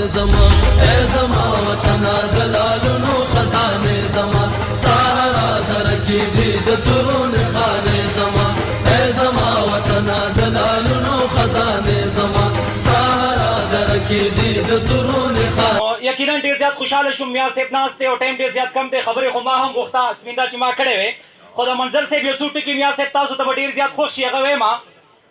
زما اے زما وطنا دلالونو خزانه زما سهارا درکی دی د ترون خانه زما اے زما وطنا دلالونو خزانه زما سهارا درکی دی د ترون خانه. یقینا ډیر زیات خوشاله شوم میا صاحب ناسته او ټایم ډیر زیات کم دی خبرې خو ما هم غوښته اسمنده چې ما کړې وې خو د منظر صاحب یو څو ټکي میا صاحب تاسو ته به ډیر زیات خوښ شي هغه وایم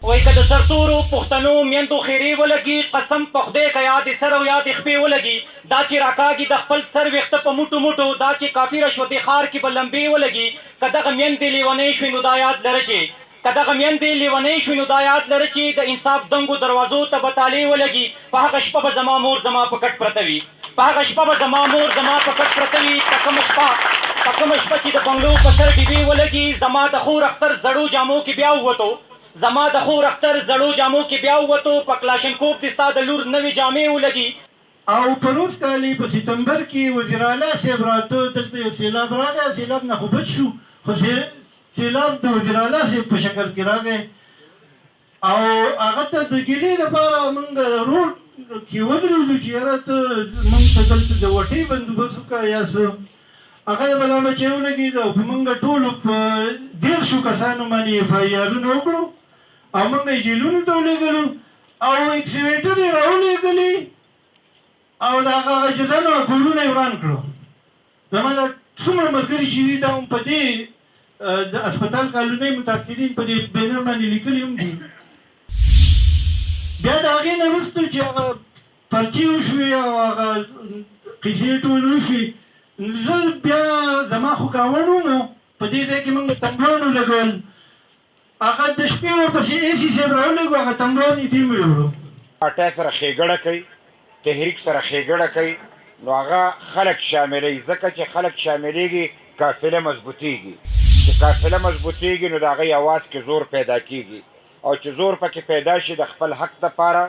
وایي که د سرتورو پښتنو میندو خیرې ولګي قسم په خدای که یا د سر او یا د خپې ولګي دا چې راکاږي د خپل سر ویښته په موټو موټو دا چې کافي رشوتې خار کې به لمبې ولګي که دغه میندې لیونۍ شوې نو دا یاد لره چې که دغه میندې لیونۍ شوې نو دا یاد لره چې د انصاف دنګو دروازو ته به تالې ولګي په هغه شپه به زما مور زما په کټ پرته وي په هغه شپه به زما مور زما په کټ پرته وي په کومه شپه چې د بنګلو په سر ډیبې ولګي زما د خور اختر زړو جامو کې بیا ووتو زما د خور اختر زړو جامو کې بیا ووتو په کلاشنکوف دې ستا د لور نوې جامې ولګي. او په روز کالي په سپتمبر کې وزیر اعلی صاحب راته دلته یو سیلاب راغی سیلاب نه خو بچ شو خو سیلاب د وزیر اعلی صاحب په شکل کې راغی او هغه ته د ګیلې لپاره موږ روډ کې ودرېدو چې یاره ته موږ ته دلته د وټۍ بندوبست وکړه یا څه هغه یې بلا بچی ولګېد او په موږ ټولو په 10 کسانو باندې اف آی آرونه وکړو او موږ یې جیلونو ته ولېږلو او اکسیویټر یې راولېږلې او د هغه جدانو ګلونه یې وران کړو. زما دا څومره ملګري چې دي دا هم په دې د هسپتال کالونۍ متاثرین په دې بینر باندې لیکلي هم دي. بیا د هغې نه وروسته چې هغه پرچې وشوې او هغه قیسې ټول وشوې زه بیا زما خو ګاونډ وم په دې ځای کې موږ تنګوان ولګول هغه د شپې ورپسې ایسي صاحب راولېږو هغه تنګوان یې تېم ویوړو پارټۍ سره ښېګړه کوي تحریک سره ښېګړه کوي نو هغه خلک شاملوي ځکه چې خلک شاملېږي قافله مضبوطېږي چې قافله مضبوطېږي نو د هغې اواز کې زور پیدا کېږي او چې زور پکې پیدا شي د خپل حق دپاره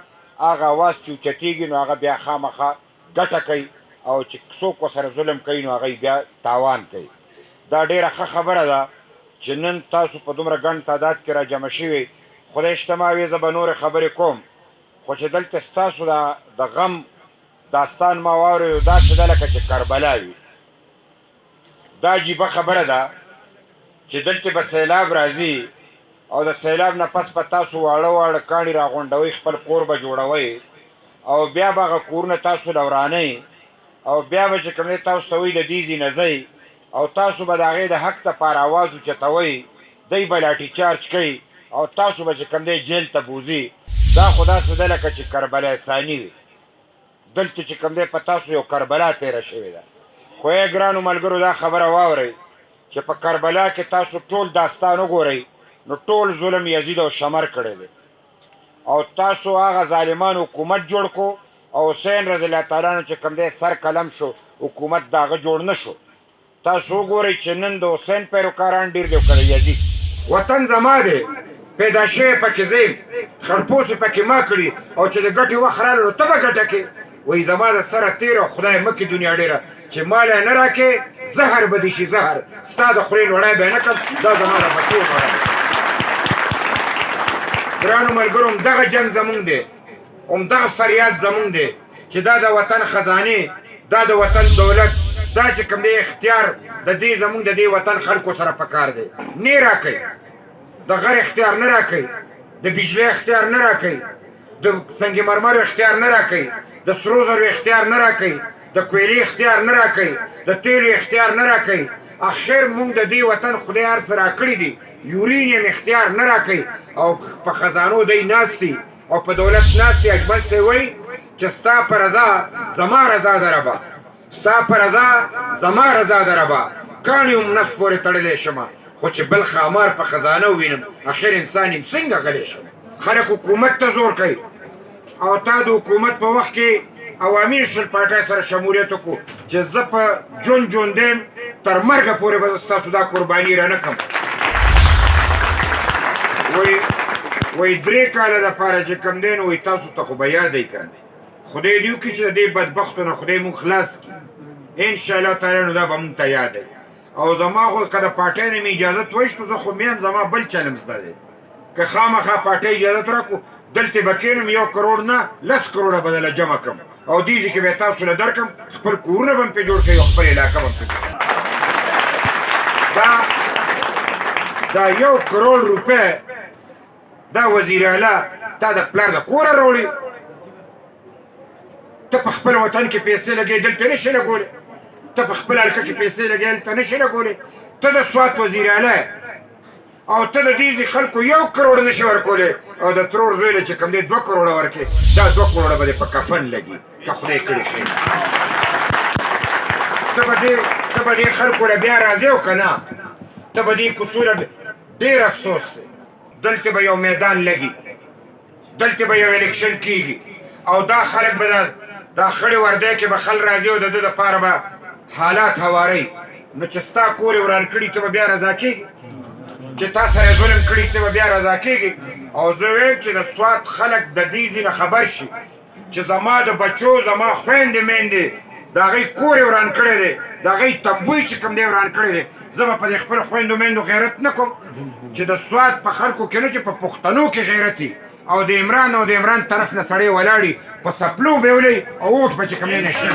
هغه اواز چې اوچتېږي نو هغه بیا خامخا ګټه کوي او چې څوک ورسره ظلم کوي نو هغه بیا تاوان کوي. دا ډېره ښه خبره ده چې نن تاسو په دومره ګڼ تعداد کې را جمع شوي خدای شته ما وې زه به نورې خبرې کوم خو چې دلته ستاسو د غم داستان ما واورېدو داسې ده لکه چې کربلا وي. دا عجیبه خبره ده چې دلته به سیلاب راځي او د سیلاب نه پس په تاسو واړه واړه کاڼي راغونډوئ خپل کور به جوړوئ او بیا به هغه کورونه تاسو له ورانئ او بیا به چې کوم دی تاسو ته وایي د دې ځي نه ځئ او تاسو به د هغې د حق دپاره اواز اوچتوئ دی به لاټي چارج کوي او تاسو به چې کوم دی جیل ته بوځي. دا خو داسې ده لکه چې کربلا ثاني وي. دلته چې کوم دی په تاسو یو کربلا تېره شوې ده خو ای ګرانو ملګرو دا خبره واورئ چې په کربلا کې تاسو ټول داستان وګورئ نو ټول ظلم یزید او شمر کړی دی او تاسو هغه ظالمان حکومت جوړ کو او حسین رضی الله تعالی عنه چې کوم دی سر قلم شو حکومت د هغه جوړ نه شو. تاسو وګورئ چې نن د حسین پیروکاران ډېر دی که د یزید. وطن زما دی پیدا شوی پکې ځیم خړپوس یې پکې ما کړي او چې د ګټې وخت راغله نو ته به ګټه کې وایي زما د سره تېره خدای مکې دنیا ډېره چې مال یې نه راکې زهر به دې شي زهر ستا د خولې لوړی به یې نه کړم دا زما د بچو لوړی. ګرانو ملګرو همدغه جنګ زمونږ دی همدغه فریاد زمونږ دی چې دا د وطن خزانې دا د وطن دولت دا چې کوم دی اختیار د دې زمونږ د دې وطن خلکو سره پکار دی نه راکوي د غر اختیار نه راکوي د بجلۍ اختیار نه راکوي د سنگ مرمر اختیار نه راکوي د سرو زرو اختیار نه راکوي د کویلې اختیار نه راکوي د تیلو اختیار نه راکوي. اخر مونږ د دې وطن خدای هر څه راکړي دي یورینیم اختیار نه راکوي او په خزانو دی ناست دي او په دولت ناست دي. اجمل صاحب وایي چې ستا په رضا زما رضا ده ربه ستا په رضا زما رضا ده ربه کاڼي هم نس پورې تړلی شمه خو چې بل ښامار په خزانه ووینم اخر انسان یم څنګه غلی شم. خلک حکومت ته زور کوي او تا د حکومت په وخت کې عوامي نېشنل پارټۍ سره شمولیت وکړو چې زه په ژوند یم تر مرګه پورې به زه ستاسو دا قرباني رانه کړم. وایي 3 کاله دپاره چې کوم دی نو وایي تاسو ته خو به یادی که خدای دې وکړي چې د دې بدبختو نه خدای مونږ خلاص کړي انشاءالله تعالی نو دا به مونږ ته یاد دی. او زما خو که د پارټۍ نه مې اجازت وایشتو زه خو میم زما بل چلم زده دی که خامخا پارټۍ اجازت راکړو دلته به کښېنم 1 کروڑ نه 10 کروڑه به دله جمع کړم او دې ځای کې به تاسو له درکړم خپل کورونه به هم پرې جوړ کړئ او خپل علاقه به هم پرې دا 1 کروڑ روپۍ دا وزیر اعلی تا د پلار د کوره راوړي ته په خپل وطن کې پیسې لګې دلته نشې لګولی ته په خپل حلقه کې پیسې لګې هلته نشې لګولی ته د سوات وزیر اعلی او ته د دې ځای خلکو 1 کروڑ نشې ورکولی او د ترور زوی له چې کوم دی 2 کروڑه ورکړې دا 2 کروڑه به دې په کفن لګي که خدای کړي ښه ته به دې خلکو له بیا راځې او که نه ته به دې کوڅو له ډېر افسوس دی دلته به یو میدان لګي دلته به یو الیکشن کېږي او دا خلک به دا خړې وردی کې به خل راځي او د ده دپاره به حالات هواروي نو چې ستا کور یې وران کړي ته به بیا رضا کېږي چې تا سره ظلم کړي ته به بیا رضا کېږي او زه وایم چې د سوات خلک د دې ځای نه خبر شي چې زما د بچو زما خویندې میندې د هغوی کور یې وران کړی دی د هغوی تنبوی چې کوم دی وران کړی دی زه به په دې خپل خویندو میندو غیرت نه کوم چې د سوات په خلکو کې نه چې په پښتنو کې غیرت وي او د عمران طرف نه سړی ولاړي په سپلو به ولي او اوټ به چې کوم دی نه شي